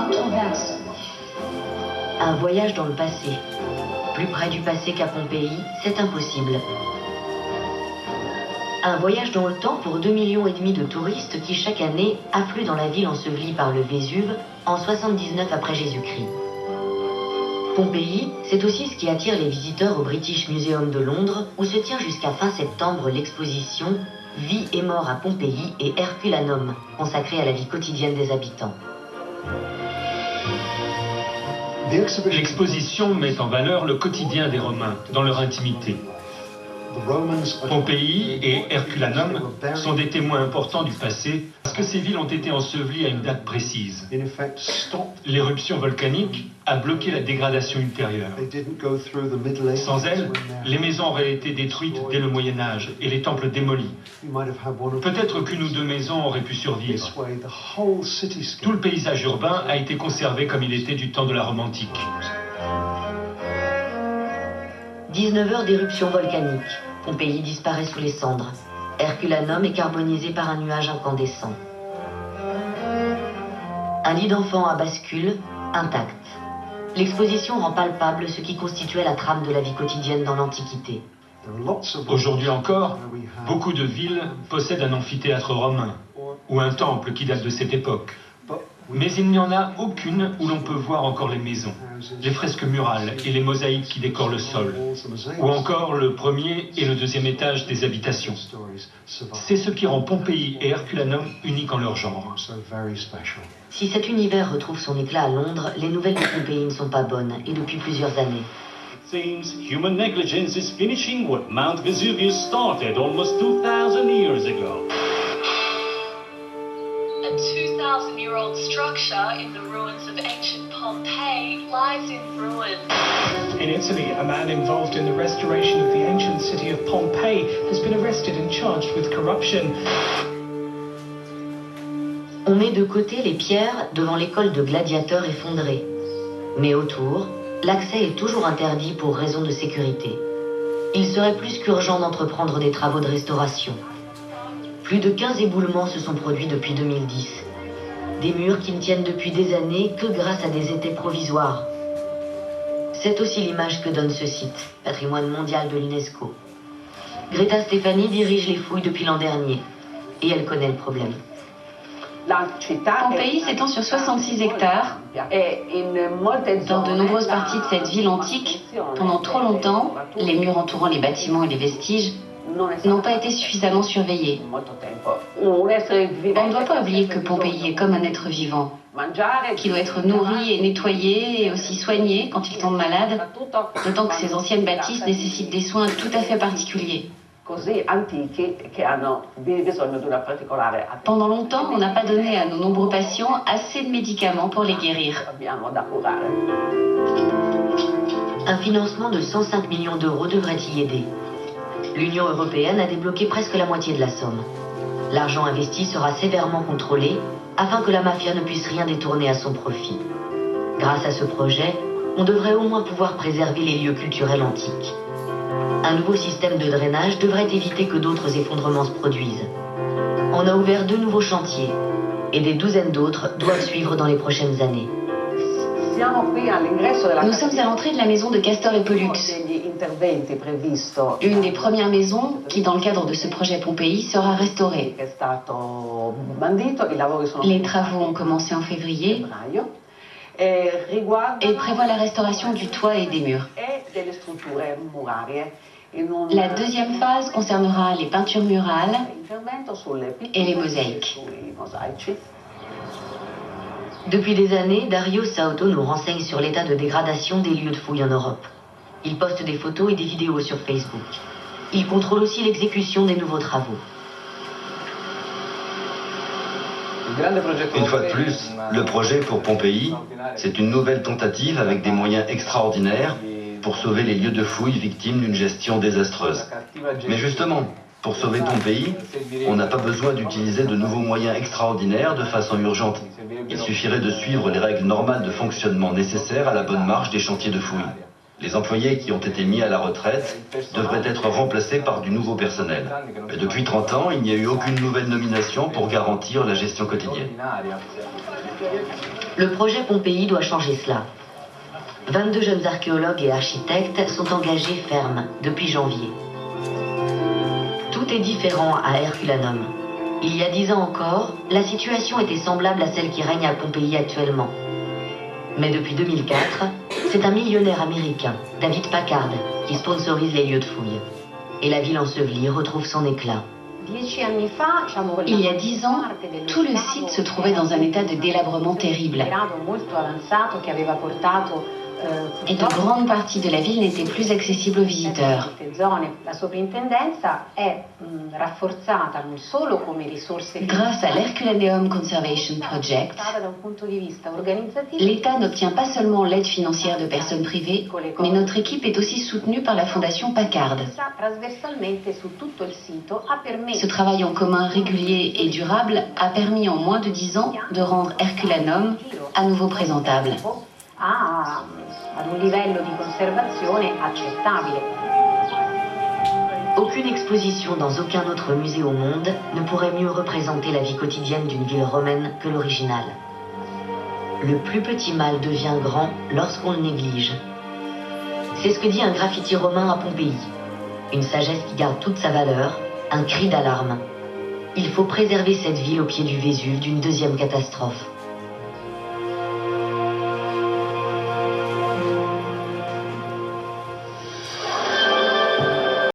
controverse. Un voyage dans le passé. Plus près du passé qu'à Pompéi, c'est impossible. Un voyage dans le temps pour 2,5 millions de touristes qui chaque année affluent dans la ville ensevelie par le Vésuve en 79 après Jésus-Christ. Pompéi, c'est aussi ce qui attire les visiteurs au British Museum de Londres, où se tient jusqu'à fin septembre l'exposition Vie et mort à Pompéi et Herculanum, consacrée à la vie quotidienne des habitants. L'exposition met en valeur le quotidien des Romains dans leur intimité. Pompéi et Herculanum sont des témoins importants du passé parce que ces villes ont été ensevelies à une date précise. L'éruption volcanique a bloqué la dégradation ultérieure. Sans elle, les maisons auraient été détruites dès le Moyen-Âge et les temples démolis. Peut-être qu'une ou deux maisons auraient pu survivre. Tout le paysage urbain a été conservé comme il était du temps de la Rome antique. 19 heures d'éruption volcanique. Pompéi disparaît sous les cendres. Herculanum est carbonisé par un nuage incandescent. Un lit d'enfant à bascule, intact. L'exposition rend palpable ce qui constituait la trame de la vie quotidienne dans l'Antiquité. Aujourd'hui encore, beaucoup de villes possèdent un amphithéâtre romain ou un temple qui date de cette époque. Mais il n'y en a aucune où l'on peut voir encore les maisons, les fresques murales et les mosaïques qui décorent le sol, ou encore le premier et le deuxième étage des habitations. C'est ce qui rend Pompéi et Herculanum uniques en leur genre. Si cet univers retrouve son éclat à Londres, les nouvelles de Pompéi ne sont pas bonnes, et depuis plusieurs années. It seems human negligence is finishing what Mount Vesuvius started almost 2,000 years ago. A 2,000-year-old structure in the ruins of ancient Pompeii lies in ruins. In Italy, a man involved in the restoration of the ancient city of Pompeii has been arrested and charged with corruption. On met de côté les pierres devant l'école de gladiateurs effondrée. Mais autour, l'accès est toujours interdit pour raison de sécurité. Il serait plus qu'urgent d'entreprendre des travaux de restauration. Plus de 15 éboulements se sont produits depuis 2010. Des murs qui ne tiennent depuis des années que grâce à des étais provisoires. C'est aussi l'image que donne ce site, patrimoine mondial de l'UNESCO. Greta Stefani dirige les fouilles depuis l'an dernier. Et elle connaît le problème. Pompéi s'étend sur 66 hectares. Dans de nombreuses parties de cette ville antique, pendant trop longtemps, les murs entourant les bâtiments et les vestiges n'ont pas été suffisamment surveillés. On ne doit pas oublier que Pompéi est comme un être vivant, qui doit être nourri et nettoyé et aussi soigné quand il tombe malade, d'autant que ces anciennes bâtisses nécessitent des soins tout à fait particuliers. Pendant longtemps, on n'a pas donné à nos nombreux patients assez de médicaments pour les guérir. Un financement de 105 millions d'euros devrait y aider. L'Union européenne a débloqué presque la moitié de la somme. L'argent investi sera sévèrement contrôlé afin que la mafia ne puisse rien détourner à son profit. Grâce à ce projet, on devrait au moins pouvoir préserver les lieux culturels antiques. Un nouveau système de drainage devrait éviter que d'autres effondrements se produisent. On a ouvert 2 nouveaux chantiers et des douzaines d'autres doivent suivre dans les prochaines années. Nous sommes à l'entrée de la maison de Castor et Pollux, une des premières maisons qui, dans le cadre de ce projet Pompéi, sera restaurée. Les travaux ont commencé en février et prévoient la restauration du toit et des murs. La deuxième phase concernera les peintures murales et les mosaïques. Depuis des années, Dario Saoto nous renseigne sur l'état de dégradation des lieux de fouilles en Europe. Il poste des photos et des vidéos sur Facebook. Il contrôle aussi l'exécution des nouveaux travaux. Une fois de plus, le projet pour Pompéi, c'est une nouvelle tentative avec des moyens extraordinaires pour sauver les lieux de fouilles victimes d'une gestion désastreuse. Mais justement, pour sauver Pompéi, on n'a pas besoin d'utiliser de nouveaux moyens extraordinaires de façon urgente. Il suffirait de suivre les règles normales de fonctionnement nécessaires à la bonne marche des chantiers de fouilles. Les employés qui ont été mis à la retraite devraient être remplacés par du nouveau personnel. Mais depuis 30 ans, il n'y a eu aucune nouvelle nomination pour garantir la gestion quotidienne. Le projet Pompéi doit changer cela. 22 jeunes archéologues et architectes sont engagés fermes depuis janvier. Tout est différent à Herculanum. Il y a 10 ans encore, la situation était semblable à celle qui règne à Pompéi actuellement. Mais depuis 2004, c'est un millionnaire américain, David Packard, qui sponsorise les lieux de fouilles. Et la ville ensevelie retrouve son éclat. Il y a 10 ans, tout le site se trouvait dans un état de délabrement terrible. Et de grandes parties de la ville n'étaient plus accessibles aux visiteurs. Grâce à l'Herculaneum Conservation Project, l'État n'obtient pas seulement l'aide financière de personnes privées, mais notre équipe est aussi soutenue par la Fondation Packard. Ce travail en commun régulier et durable a permis en moins de 10 ans de rendre Herculanum à nouveau présentable. ad un livello di conservazione accettabile. Aucune exposition dans aucun autre musée au monde ne pourrait mieux représenter la vie quotidienne d'une ville romaine que l'original. Le plus petit mal devient grand lorsqu'on le néglige. C'est ce que dit un graffiti romain à Pompéi. Une sagesse qui garde toute sa valeur, un cri d'alarme. Il faut préserver cette ville au pied du Vésuve d'une deuxième catastrophe.